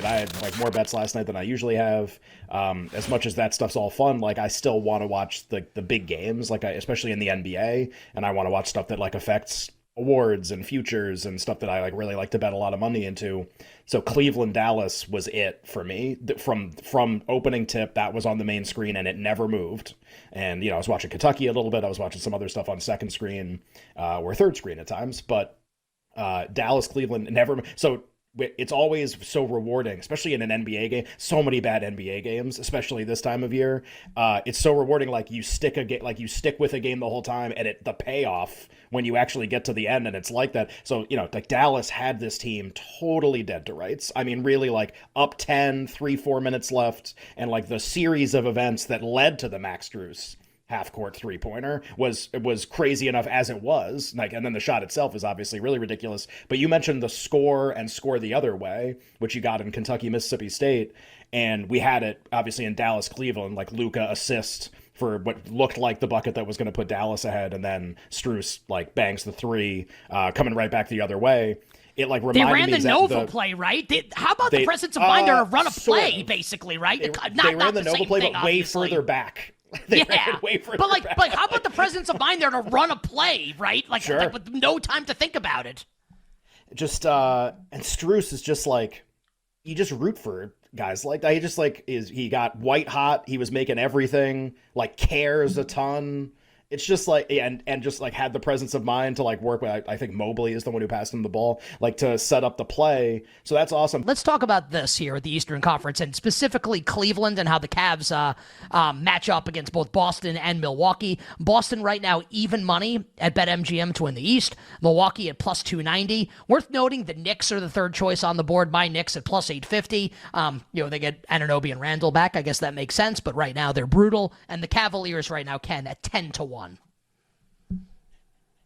night. I had like more bets last night than I usually have. As much as that stuff's all fun, like I still want to watch the big games, like especially in the NBA, and I want to watch stuff that like affects awards and futures and stuff that I like really like to bet a lot of money into. So Cleveland Dallas was it for me from opening tip. That was on the main screen and it never moved. And I was watching Kentucky a little bit. I was watching some other stuff on second screen or third screen at times, but Dallas Cleveland never. So it's always so rewarding, especially in an NBA game. So many bad NBA games, especially this time of year. It's so rewarding. Like you stick with a game the whole time, and the payoff when you actually get to the end, and it's like that. So like Dallas had this team totally dead to rights. I mean, really like up 10, 3-4 minutes left, and like the series of events that led to the Max Strus half-court three-pointer was crazy enough as it was. Like, and then the shot itself is obviously really ridiculous. But you mentioned the score and score the other way, which you got in Kentucky, Mississippi State, and we had it obviously in Dallas, Cleveland, like Luka assist for what looked like the bucket that was going to put Dallas ahead, and then Strus like bangs the three, coming right back the other way. It like reminded they ran me the Nova play, right? How about the presence of mind to run a play, basically, right? They ran the Nova play, but way further back. But how about the presence of mind there to run a play, right? Like with no time to think about it. Just and Strus is just like, you just root for guys like that. He just like he got white hot. He was making everything, like cares a ton. It's just like, and just like had the presence of mind to like work with, I think Mobley is the one who passed him the ball, like to set up the play. So that's awesome. Let's talk about this here at the Eastern Conference, and specifically Cleveland and how the Cavs match up against both Boston and Milwaukee. Boston right now even money at BetMGM to win the East. Milwaukee at plus 290. Worth noting the Knicks are the third choice on the board. My Knicks at plus 850. They get Anunoby and Randall back. I guess that makes sense, but right now they're brutal. And the Cavaliers right now can at 10-1.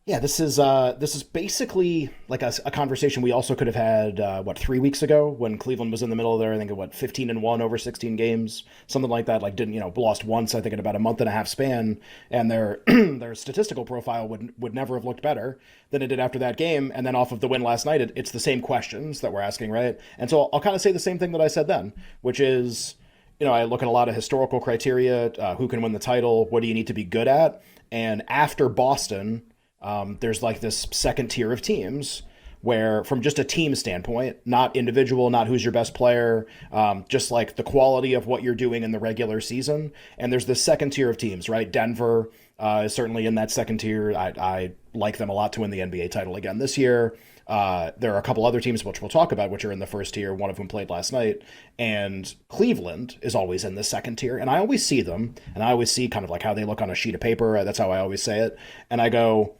Yeah, this is basically like a conversation we also could have had 3 weeks ago when Cleveland was in the middle of there. I think 15-1 over 16 games, something like that. Like didn't lost once I think in about a month and a half span, and their their statistical profile would never have looked better than it did after that game. And then off of the win last night, it's the same questions that we're asking, right? And so I'll kind of say the same thing that I said then, which is, I look at a lot of historical criteria, who can win the title, what do you need to be good at, and after Boston. There's like this second tier of teams where, from just a team standpoint, not individual, not who's your best player, just like the quality of what you're doing in the regular season. And there's this second tier of teams, right? Denver is certainly in that second tier. I like them a lot to win the NBA title again this year. There are a couple other teams, which we'll talk about, which are in the first tier, one of whom played last night. And Cleveland is always in the second tier. And I always see them, and I always see kind of like how they look on a sheet of paper. That's how I always say it. And I go,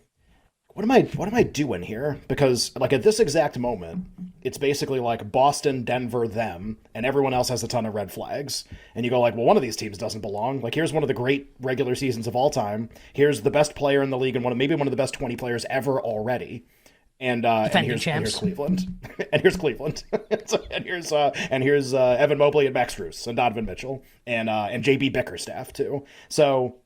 what am I doing here? Because like at this exact moment, it's basically like Boston, Denver, them, and everyone else has a ton of red flags. And you go like, well, one of these teams doesn't belong. Like here's one of the great regular seasons of all time. Here's the best player in the league and maybe one of the best 20 players ever already. And here's Cleveland, and here's Cleveland, and here's Evan Mobley and Max Strus and Donovan Mitchell and JB Bickerstaff too. So.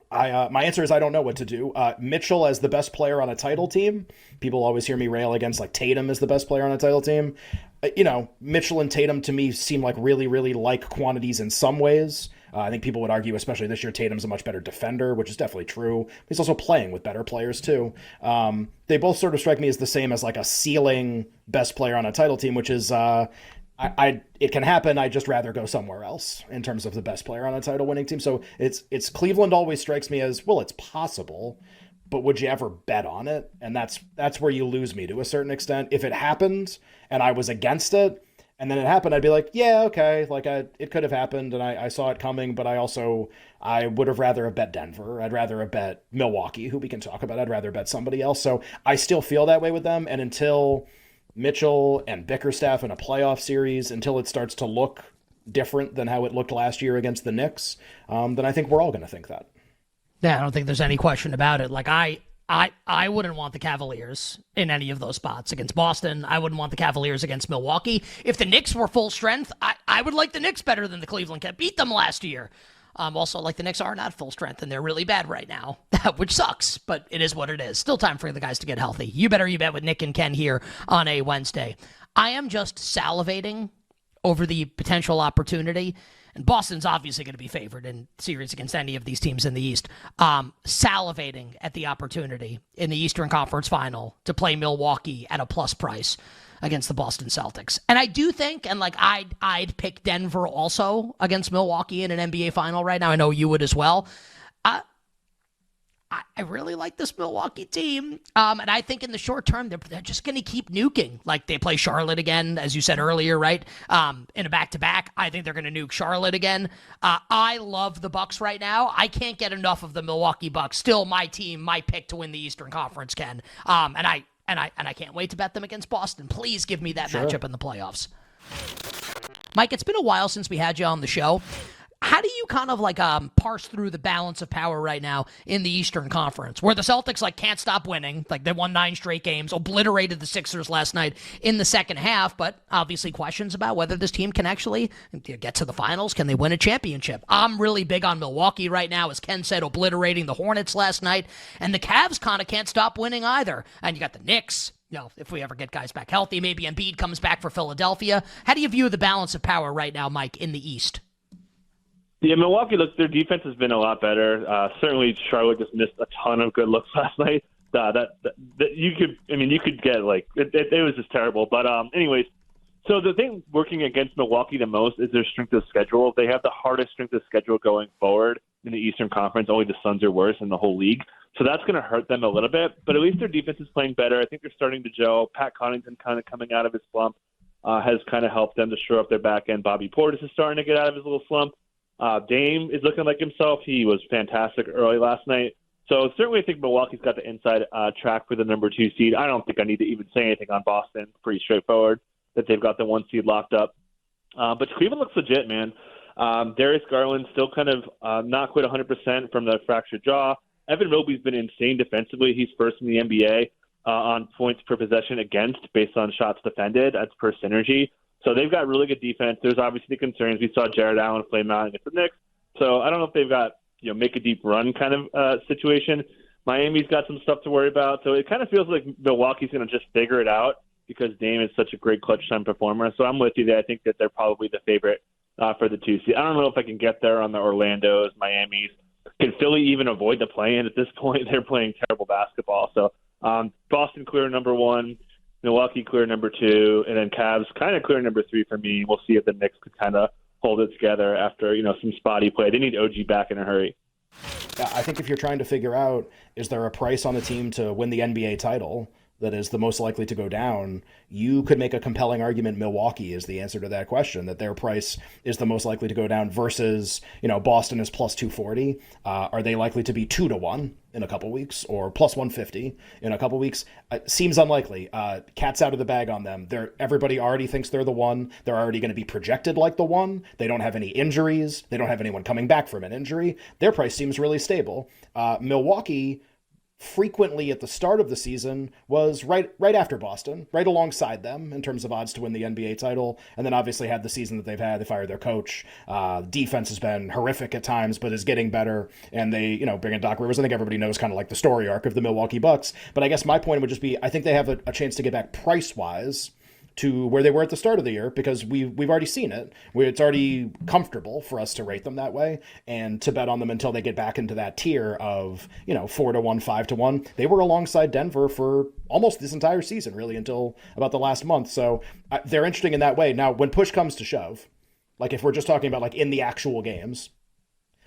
My answer is I don't know what to do. Mitchell as the best player on a title team. People always hear me rail against like Tatum as the best player on a title team. Mitchell and Tatum to me seem like really, really like quantities in some ways. I think people would argue, especially this year, Tatum's a much better defender, which is definitely true. He's also playing with better players too. They both sort of strike me as the same as like a ceiling best player on a title team, which is it can happen. I'd just rather go somewhere else in terms of the best player on a title winning team. So it's Cleveland always strikes me as, well, it's possible, but would you ever bet on it? And that's where you lose me to a certain extent. If it happened and I was against it and then it happened, I'd be like, yeah, okay. Like it could have happened and I saw it coming, but I would have rather have bet Denver. I'd rather have bet Milwaukee, who we can talk about. I'd rather bet somebody else. So I still feel that way with them. And until Mitchell and Bickerstaff in a playoff series, until it starts to look different than how it looked last year against the Knicks, then I think we're all going to think that. Yeah, I don't think there's any question about it. Like I wouldn't want the Cavaliers in any of those spots against Boston. I wouldn't want the Cavaliers against Milwaukee. If the Knicks were full strength, I would like the Knicks better than the Cleveland Cavs. Beat them last year. Also, like the Knicks are not full strength, and they're really bad right now, which sucks, but it is what it is. Still time for the guys to get healthy. You bet with Nick and Ken here on a Wednesday. I am just salivating over the potential opportunity. And Boston's obviously going to be favored in series against any of these teams in the East. Salivating at the opportunity in the Eastern Conference Final to play Milwaukee at a plus price against the Boston Celtics. And I do think, and like I'd pick Denver also against Milwaukee in an NBA Final right now. I know you would as well. I really like this Milwaukee team. And I think in the short term, they're just going to keep nuking. Like they play Charlotte again, as you said earlier, right? In a back-to-back, I think they're going to nuke Charlotte again. I love the Bucks right now. I can't get enough of the Milwaukee Bucks. Still my team, my pick to win the Eastern Conference, Ken. And I can't wait to bet them against Boston. Please give me that matchup in the playoffs. Mike, it's been a while since we had you on the show. How do you kind of like parse through the balance of power right now in the Eastern Conference, where the Celtics like can't stop winning, like they won 9 straight games, obliterated the Sixers last night in the second half, but obviously questions about whether this team can actually get to the finals. Can they win a championship? I'm really big on Milwaukee right now, as Ken said, obliterating the Hornets last night, and the Cavs kind of can't stop winning either. And you got the Knicks. If we ever get guys back healthy, maybe Embiid comes back for Philadelphia. How do you view the balance of power right now, Mike, in the East? Yeah, Milwaukee, look, their defense has been a lot better. Certainly, Charlotte just missed a ton of good looks last night. You could get like it was just terrible. But anyways, so the thing working against Milwaukee the most is their strength of schedule. They have the hardest strength of schedule going forward in the Eastern Conference. Only the Suns are worse in the whole league, so that's going to hurt them a little bit. But at least their defense is playing better. I think they're starting to gel. Pat Connaughton kind of coming out of his slump has kind of helped them to shore up their back end. Bobby Portis is starting to get out of his little slump. Dame is looking like himself. He was fantastic early last night. So certainly I think Milwaukee's got the inside track for the number 2 seed. I don't think I need to even say anything on Boston. Pretty straightforward that they've got the 1 seed locked up. But Cleveland looks legit, man. Darius Garland still kind of not quite 100% from the fractured jaw. Evan Mobley's been insane defensively. He's first in the NBA on points per possession against based on shots defended. That's per synergy. So they've got really good defense. There's obviously the concerns. We saw Jared Allen flame out against the Knicks. So I don't know if they've got, make a deep run kind of situation. Miami's got some stuff to worry about. So it kind of feels like Milwaukee's going to just figure it out because Dame is such a great clutch time performer. So I'm with you there. I think that they're probably the favorite for the 2 seed. I don't know if I can get there on the Orlandos, Miamis. Can Philly even avoid the play-in at this point? They're playing terrible basketball. So Boston clear number 1. Milwaukee clear number 2, and then Cavs kind of clear number 3 for me. We'll see if the Knicks could kind of hold it together after, some spotty play. They need OG back in a hurry. Yeah, I think if you're trying to figure out, is there a price on a team to win the NBA title that is the most likely to go down, you could make a compelling argument Milwaukee is the answer to that question, that their price is the most likely to go down versus, Boston is plus 240. Are they likely to be 2-1 in a couple weeks or plus 150 in a couple weeks? Seems unlikely. Cat's out of the bag on them. Everybody already thinks they're the 1. They're already going to be projected like the 1. They don't have any injuries. They don't have anyone coming back from an injury. Their price seems really stable. Milwaukee frequently at the start of the season was right after Boston, right alongside them in terms of odds to win the NBA title, and then obviously had the season that they've had. They fired their coach. Defense has been horrific at times, but is getting better, and they, bring in Doc Rivers. I think everybody knows kind of like the story arc of the Milwaukee Bucks, but I guess my point would just be, I think they have a chance to get back price-wise to where they were at the start of the year because we've already seen it. It's already comfortable for us to rate them that way and to bet on them until they get back into that tier of 4-1, 5-1. They were alongside Denver for almost this entire season, really, until about the last month. So they're interesting in that way. Now, when push comes to shove, like if we're just talking about like in the actual games,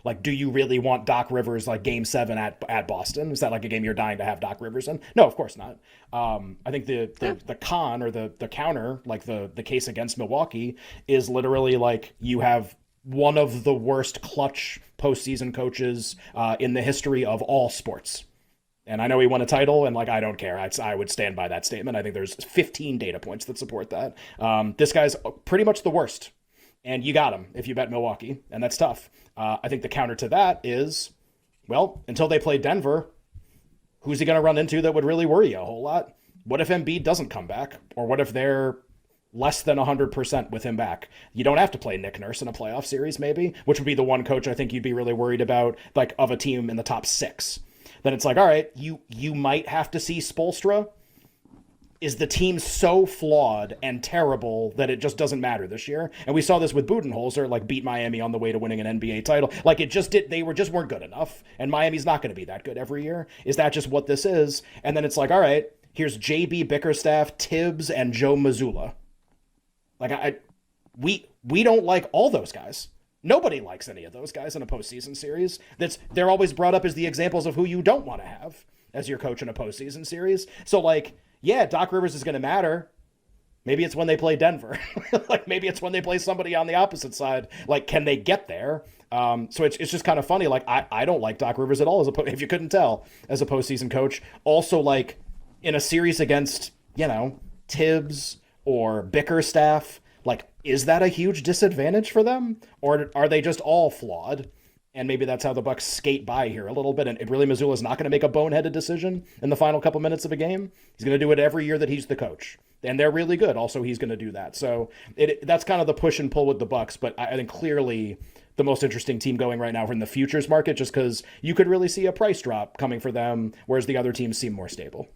like, do you really want Doc Rivers like Game 7 at Boston? Is that like a game you're dying to have Doc Rivers in? No, of course not. I think the con or the counter, like the case against Milwaukee, is literally like you have one of the worst clutch postseason coaches in the history of all sports. And I know he won a title, and like I don't care. I would stand by that statement. I think there's 15 data points that support that. This guy's pretty much the worst. And you got him if you bet Milwaukee, and that's tough. I think the counter to that is, well, until they play Denver, who's he going to run into that would really worry you a whole lot? What if Embiid doesn't come back? Or what if they're less than 100% with him back? You don't have to play Nick Nurse in a playoff series, maybe, which would be the one coach I think you'd be really worried about, like of a team in the top 6. Then it's like, all right, you might have to see Spoelstra is the team so flawed and terrible that it just doesn't matter this year? And we saw this with Budenholzer, like beat Miami on the way to winning an NBA title. Like it just did, just weren't good enough. And Miami's not going to be that good every year. Is that just what this is? And then it's like, all right, here's JB Bickerstaff, Tibbs, and Joe Mazzulla. Like we don't like all those guys. Nobody likes any of those guys in a postseason series. They're always brought up as the examples of who you don't want to have as your coach in a postseason series. So like, yeah, Doc Rivers is going to matter. Maybe it's when they play Denver. Like maybe it's when they play somebody on the opposite side. Like, can they get there? So it's just kind of funny. Like I don't like Doc Rivers at all if you couldn't tell, as a postseason coach. Also, like in a series against, Tibbs or Bickerstaff, like, is that a huge disadvantage for them? Or are they just all flawed? And maybe that's how the Bucks skate by here a little bit. And really, Mazzulla's not going to make a boneheaded decision in the final couple minutes of a game. He's going to do it every year that he's the coach. And they're really good. Also, he's going to do that. So that's kind of the push and pull with the Bucks. But I think clearly the most interesting team going right now in the futures market, just because you could really see a price drop coming for them, whereas the other teams seem more stable.